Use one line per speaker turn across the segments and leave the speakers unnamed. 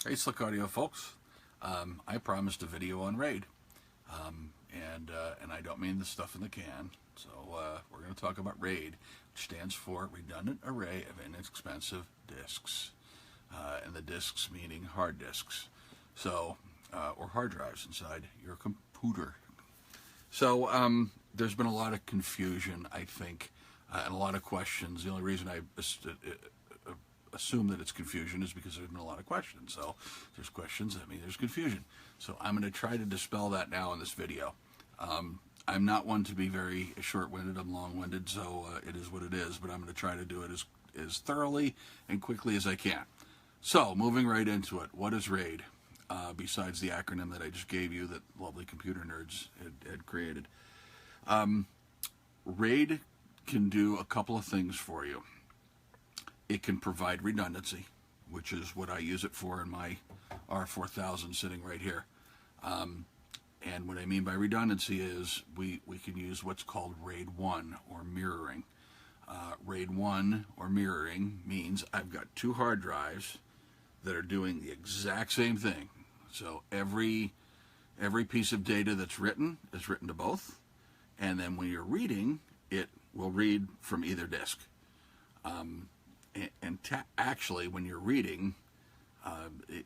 Hey, Slick Audio folks. I promised a video on RAID, and I don't mean the stuff in the can. So we're going to talk about RAID, which stands for Redundant Array of Inexpensive Disks, and the disks meaning hard disks, so or hard drives inside your computer. So there's been a lot of confusion, I think, and a lot of questions. The only reason I assume that it's confusion is because there's been a lot of questions. So if there's questions, that means there's confusion. So I'm going to try to dispel that now in this video. I'm not one to be very short-winded. I'm long-winded, so it is what it is. But I'm going to try to do it as thoroughly and quickly as I can. So moving right into it, what is RAID? Besides the acronym that I just gave you that lovely computer nerds had created. RAID can do a couple of things for you. It can provide redundancy, which is what I use it for in my R4000 sitting right here. And what I mean by redundancy is we can use what's called RAID 1 or mirroring. RAID 1 or mirroring means I've got two hard drives that are doing the exact same thing. So every piece of data that's written is written to both, and then when you're reading, it will read from either disk. Actually, when you're reading,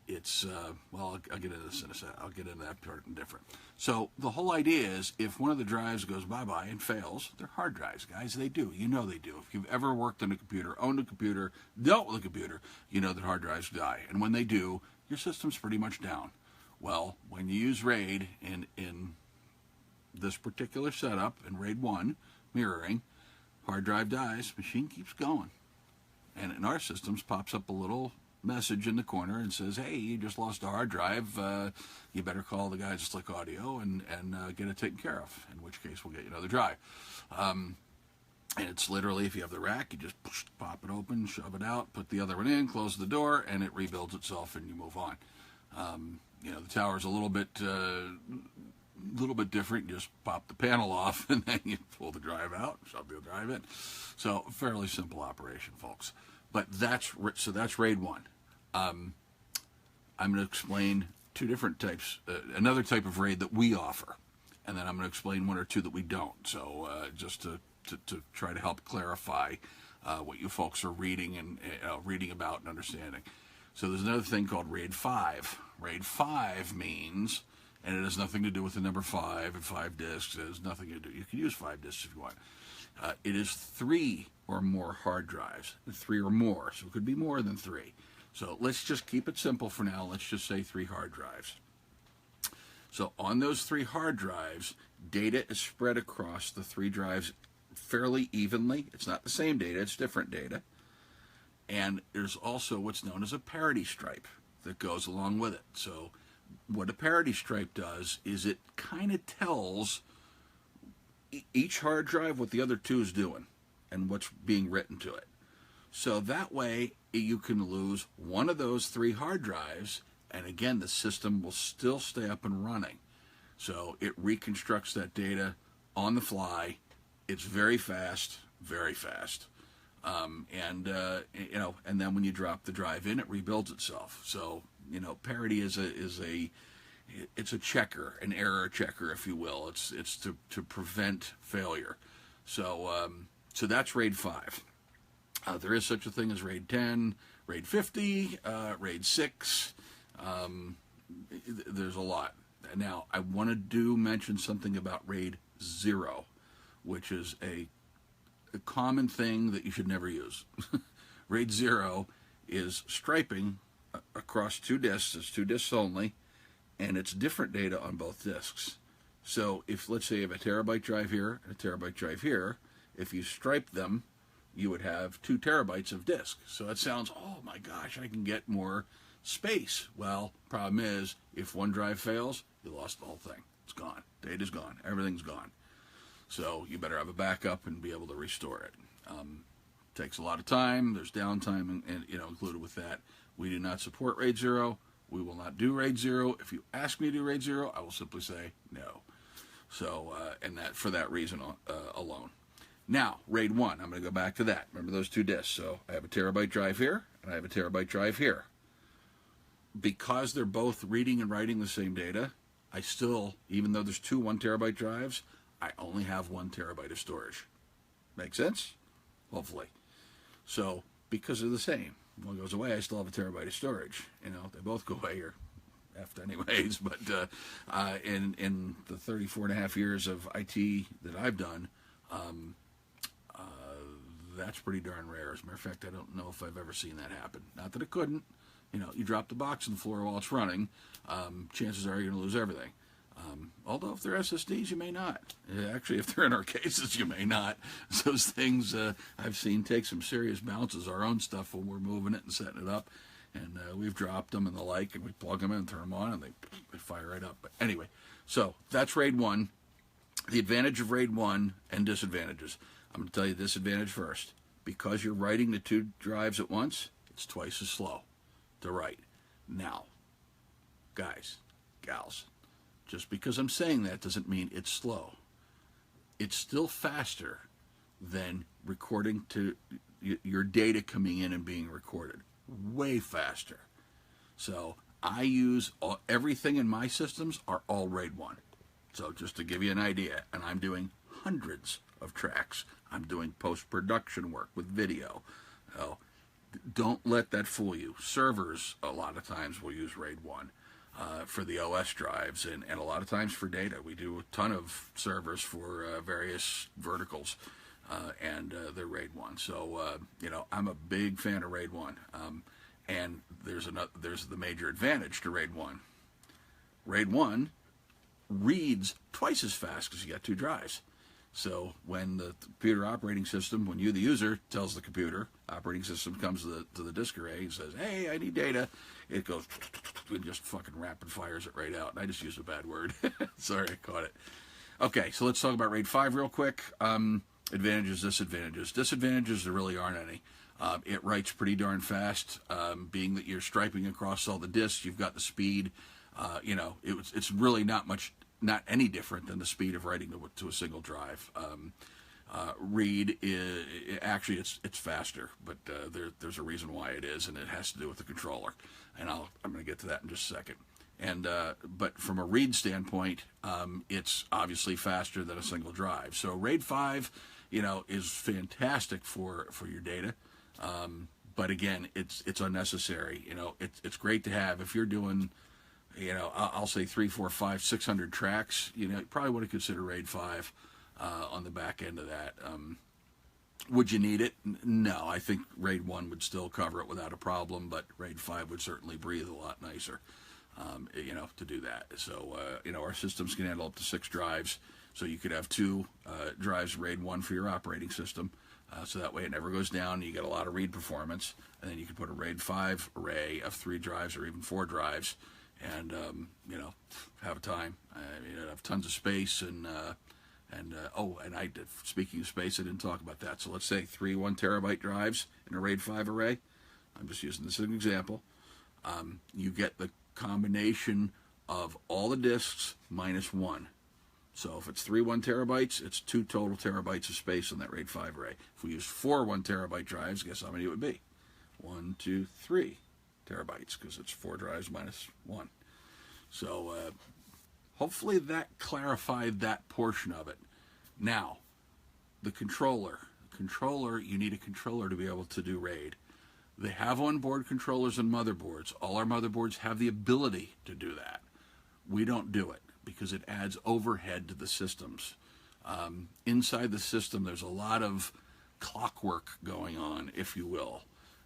it's well, I'll get into this in a second. I'll get into that part in different. So the whole idea is, if one of the drives goes bye-bye and fails, they're hard drives, guys. They do. You know they do. If you've ever worked on a computer, owned a computer, dealt with a computer, you know that hard drives die. And when they do, your system's pretty much down. Well, when you use RAID in this particular setup, in RAID 1, mirroring, hard drive dies, machine keeps going. And in our systems pops up a little message in the corner and says, hey, you just lost a hard drive. You better call the guys at Slick Audio and get it taken care of, in which case we'll get you another drive. And it's literally, if you have the rack, you just pop it open, shove it out, put the other one in, close the door, and it rebuilds itself and you move on. The tower's a little bit different. You just pop the panel off and then you pull the drive out, shove the drive in. So fairly simple operation, folks. But that's RAID 1. I'm going to explain two different types, another type of RAID that we offer, and then I'm going to explain one or two that we don't. So just to try to help clarify what you folks are reading and reading about and understanding. So there's another thing called RAID 5. RAID 5 means, and it has nothing to do with the number 5 and 5 disks. It has nothing to do. You can use 5 disks if you want. It is 3 or more hard drives, 3 or more, so it could be more than 3. So let's just keep it simple for now. Let's just say 3 hard drives. So on those 3 hard drives, data is spread across the 3 drives fairly evenly. It's not the same data, it's different data. And there's also what's known as a parity stripe that goes along with it. So what a parity stripe does is it kind of tells each hard drive what the other two is doing and what's being written to it. So that way you can lose one of those 3 hard drives, and again the system will still stay up and running. So it reconstructs that data on the fly. It's very fast, very fast. And then when you drop the drive in, it rebuilds itself. So parity is a checker, an error checker, if you will. It's to prevent failure. So that's RAID 5. There is such a thing as RAID 10, RAID 50, RAID 6. There's a lot. Now, I want to mention something about RAID 0, which is a common thing that you should never use. RAID 0 is striping across 2 disks. It's 2 disks only, and it's different data on both disks. So if, let's say, you have a terabyte drive here and a terabyte drive here, if you stripe them, you would have 2 terabytes of disk. So it sounds, oh my gosh, I can get more space. Well, problem is, if one drive fails, you lost the whole thing. It's gone. Data's gone. Everything's gone. So you better have a backup and be able to restore it. Takes a lot of time. There's downtime and included with that. We do not support RAID 0. We will not do RAID 0. If you ask me to do RAID 0, I will simply say no. So, and that for that reason alone. Now, RAID 1, I'm going to go back to that. Remember those 2 disks. So I have a terabyte drive here, and I have a terabyte drive here. because they're both reading and writing the same data, I still, even though there's two 1 terabyte drives, I only have 1 terabyte of storage. Make sense? Hopefully. So, because they're the same, one goes away, I still have 1 terabyte of storage. You know, they both go away or effed anyways. But in the 34 and a half years of IT that I've done, that's pretty darn rare. As a matter of fact, I don't know if I've ever seen that happen. Not that it couldn't. You know, you drop the box on the floor while it's running, chances are you're going to lose everything. Although if they're SSDs, you may not. Actually, if they're in our cases, you may not. Those things I've seen take some serious bounces. Our own stuff when we're moving it and setting it up, and we've dropped them and the like, and we plug them in, turn them on, and they fire right up. But anyway, so that's RAID 1. The advantage of RAID 1 and disadvantages. I'm going to tell you the disadvantage first. Because you're writing the two drives at once, it's twice as slow to write. Now, guys, gals, just because I'm saying that doesn't mean it's slow. It's still faster than recording to your data coming in and being recorded. Way faster. So I use everything in my systems are all RAID 1. So just to give you an idea, and I'm doing hundreds of tracks. I'm doing post-production work with video. So don't let that fool you. Servers, a lot of times, will use RAID 1 for the OS drives, and a lot of times for data. We do a ton of servers for various verticals, and they're RAID 1. So, you know, I'm a big fan of RAID 1. And there's the major advantage to RAID 1. RAID 1 reads twice as fast because you got two drives. So when the computer operating system, when you, the user, tells the computer, operating system comes to the disk array and says, hey, I need data, it goes and just fucking rapid fires it right out. And I just used a bad word. Sorry, I caught it. Okay, so let's talk about RAID 5 real quick. Advantages, disadvantages. Disadvantages, there really aren't any. It writes pretty darn fast. Being that you're striping across all the disks, you've got the speed. You know, it's really not any different than the speed of writing to a single drive. Read actually it's faster, but there's a reason why it is, and it has to do with the controller, and I'm going to get to that in just a second. And but from a read standpoint, it's obviously faster than a single drive. So RAID 5, you know, is fantastic for your data. But again, it's unnecessary. You know, it's great to have if you're doing, you know, I'll say 300, 400, 500, 600 tracks. You know, you probably want to consider RAID 5 on the back end of that. Would you need it? No, I think RAID 1 would still cover it without a problem, but RAID 5 would certainly breathe a lot nicer, you know, to do that. So, you know, our systems can handle up to 6 drives, so you could have 2 drives RAID 1 for your operating system, so that way it never goes down, you get a lot of read performance, and then you can put a RAID 5 array of 3 drives or even 4 drives, and, you know, have a time. You know, have tons of space, and speaking of space, I didn't talk about that. So let's say 3 1-terabyte drives in a RAID 5 array. I'm just using this as an example. You get the combination of all the disks minus 1. So if it's 3 1-terabytes, it's 2 total terabytes of space in that RAID 5 array. If we use 4 1-terabyte drives, guess how many it would be? 1, 2, 3 terabytes, because it's 4 drives minus 1. So hopefully that clarified that portion of it. Now, the controller. You need a controller to be able to do RAID. They have onboard controllers and motherboards. All our motherboards have the ability to do that. We don't do it because it adds overhead to the systems. Inside the system, there's a lot of clockwork going on, if you will.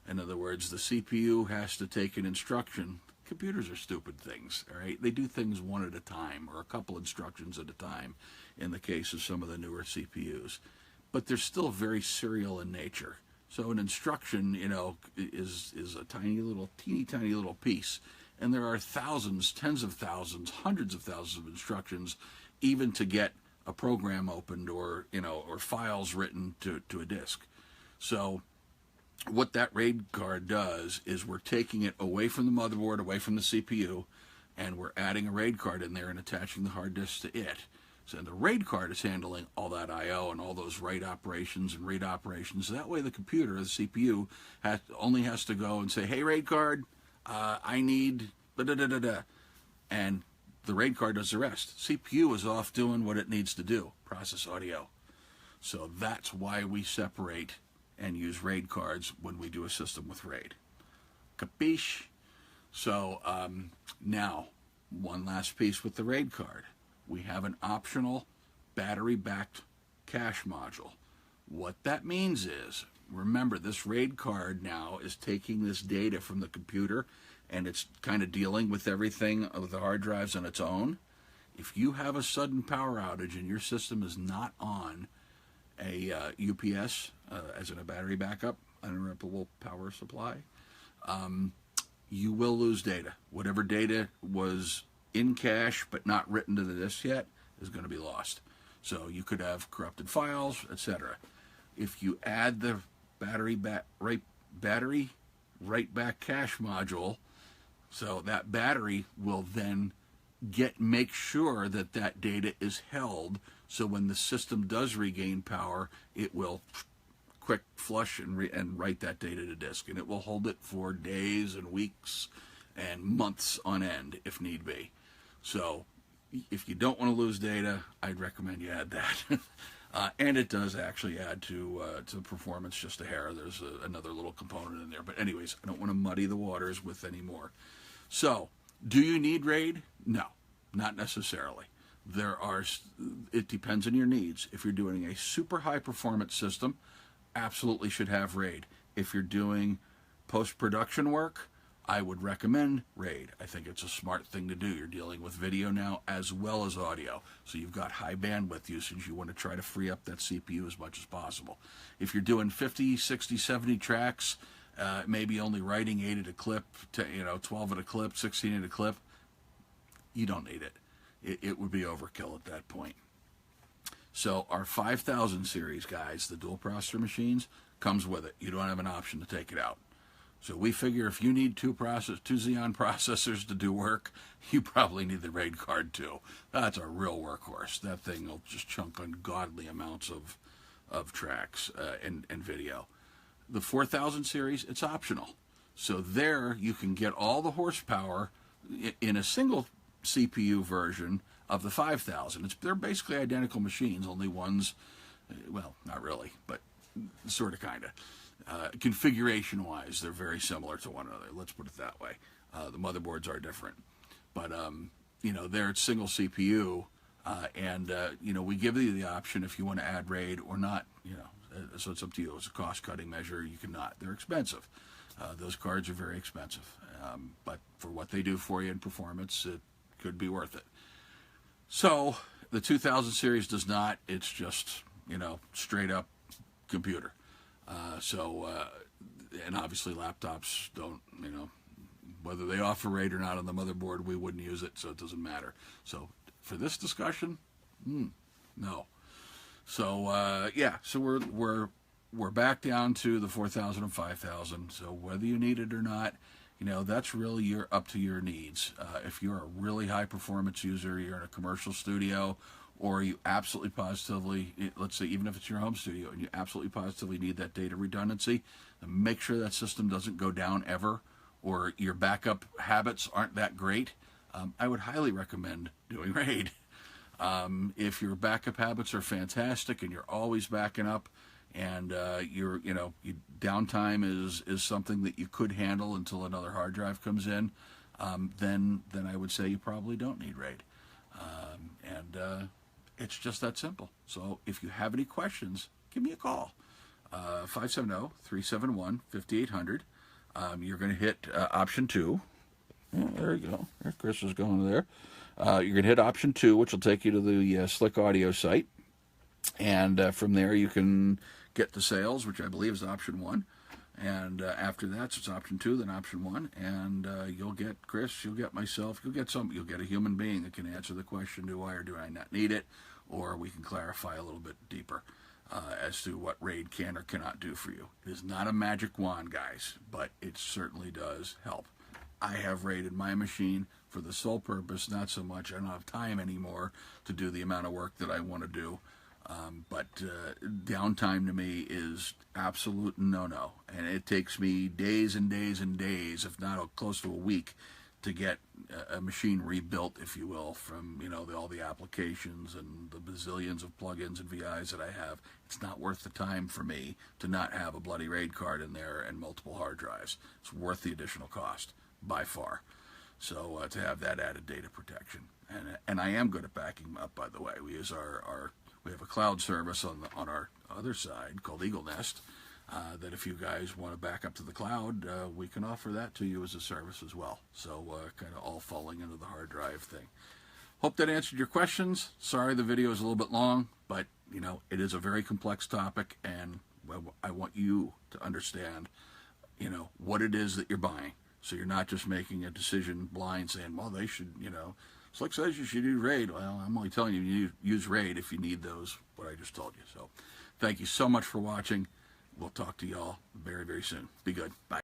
In other words, the CPU has to take an instruction. Computers are stupid things, all right? They do things one at a time, or a couple instructions at a time, in the case of some of the newer CPUs. But they're still very serial in nature. So an instruction, you know, is a teeny tiny little piece. And there are thousands, tens of thousands, hundreds of thousands of instructions, even to get a program opened or, you know, or files written to a disk. So what that RAID card does is we're taking it away from the motherboard, away from the CPU, and we're adding a RAID card in there and attaching the hard disk to it. So the RAID card is handling all that I/O and all those write operations and read operations. That way the computer, the CPU, only has to go and say, hey, RAID card, I need da da da da da, and the RAID card does the rest. CPU is off doing what it needs to do, process audio. So that's why we separate and use RAID cards when we do a system with RAID. Capiche? So now, one last piece with the RAID card. We have an optional battery-backed cache module. What that means is, remember, this RAID card now is taking this data from the computer and it's kind of dealing with everything with the hard drives on its own. If you have a sudden power outage and your system is not on a UPS, as in a battery backup, uninterruptible power supply, you will lose data. Whatever data was in cache but not written to the disk yet is going to be lost. So you could have corrupted files, etc. If you add the battery write back cache module, so that battery will then make sure that that data is held, so when the system does regain power, it will quick flush and write that data to disk, and it will hold it for days and weeks and months on end if need be. So if you don't want to lose data, I'd recommend you add that. And it does actually add to the performance just a hair. There's another little component in there. But anyways, I don't want to muddy the waters with any more. So, do you need RAID? No, not necessarily. It depends on your needs. If you're doing a super high performance system, absolutely should have RAID. If you're doing post-production work, I would recommend RAID. I think it's a smart thing to do. You're dealing with video now as well as audio. So you've got high bandwidth usage. You want to try to free up that CPU as much as possible. If you're doing 50, 60, 70 tracks, maybe only writing 8 at a clip, 12 at a clip, 16 at a clip, you don't need it. It would be overkill at that point. So our 5000 series, guys, the dual processor machines, comes with it. You don't have an option to take it out. So we figure if you need two Xeon processors to do work, you probably need the RAID card too. That's a real workhorse. That thing will just chunk ungodly amounts of tracks and video. The 4000 series, it's optional. So there you can get all the horsepower in a single CPU version of the 5000. They're basically identical machines, only one's, well, not really, but sort of, kind of. Configuration-wise, they're very similar to one another. Let's put it that way. The motherboards are different, but they're single CPU, and we give you the option if you want to add RAID or not. So it's up to you. It's a cost-cutting measure. You cannot. They're expensive. Those cards are very expensive, but for what they do for you in performance, it could be worth it. So the 2000 series does not. It's just straight up computer. And obviously laptops don't, whether they offer RAID or not on the motherboard, we wouldn't use it, so it doesn't matter. So for this discussion, no. So so we're back down to the 4000 and 5000. So whether you need it or not, that's really up to your needs. If you're a really high performance user, you're in a commercial studio, or you absolutely positively, let's say even if it's your home studio, and you absolutely positively need that data redundancy, then make sure that system doesn't go down ever, or your backup habits aren't that great, I would highly recommend doing RAID. If your backup habits are fantastic and you're always backing up, and your downtime is something that you could handle until another hard drive comes in, then I would say you probably don't need RAID. It's just that simple. So if you have any questions, give me a call. 570-371-5800. You're going to hit option 2. Oh, there you go. There, Chris is going there. You're going to hit option 2, which will take you to the Slick Audio site. And from there, you can get the sales, which I believe is option 1. And after that, so it's option 2, then option 1. And you'll get Chris, you'll get myself, you'll get a human being that can answer the question, do I or do I not need it? Or we can clarify a little bit deeper as to what RAID can or cannot do for you. It is not a magic wand, guys, but it certainly does help. I have RAID in my machine for the sole purpose, not so much I don't have time anymore to do the amount of work that I want to do. But downtime to me is absolute no-no. And it takes me days and days and days, if not close to a week, to get a machine rebuilt, if you will, from all the applications and the bazillions of plugins and VIs that I have. It's not worth the time for me to not have a bloody RAID card in there and multiple hard drives. It's worth the additional cost by far. So to have that added data protection, and I am good at backing them up. By the way, we use we have a cloud service on our other side called Eagle Nest. That if you guys want to back up to the cloud, we can offer that to you as a service as well. So kind of all falling into the hard drive thing. Hope that answered your questions. Sorry the video is a little bit long, but it is a very complex topic, and I want you to understand what it is that you're buying. So you're not just making a decision blind saying, well, they should, Slick says you should use RAID. Well, I'm only telling you use RAID if you need those, what I just told you. So thank you so much for watching. We'll talk to y'all very, very soon. Be good. Bye.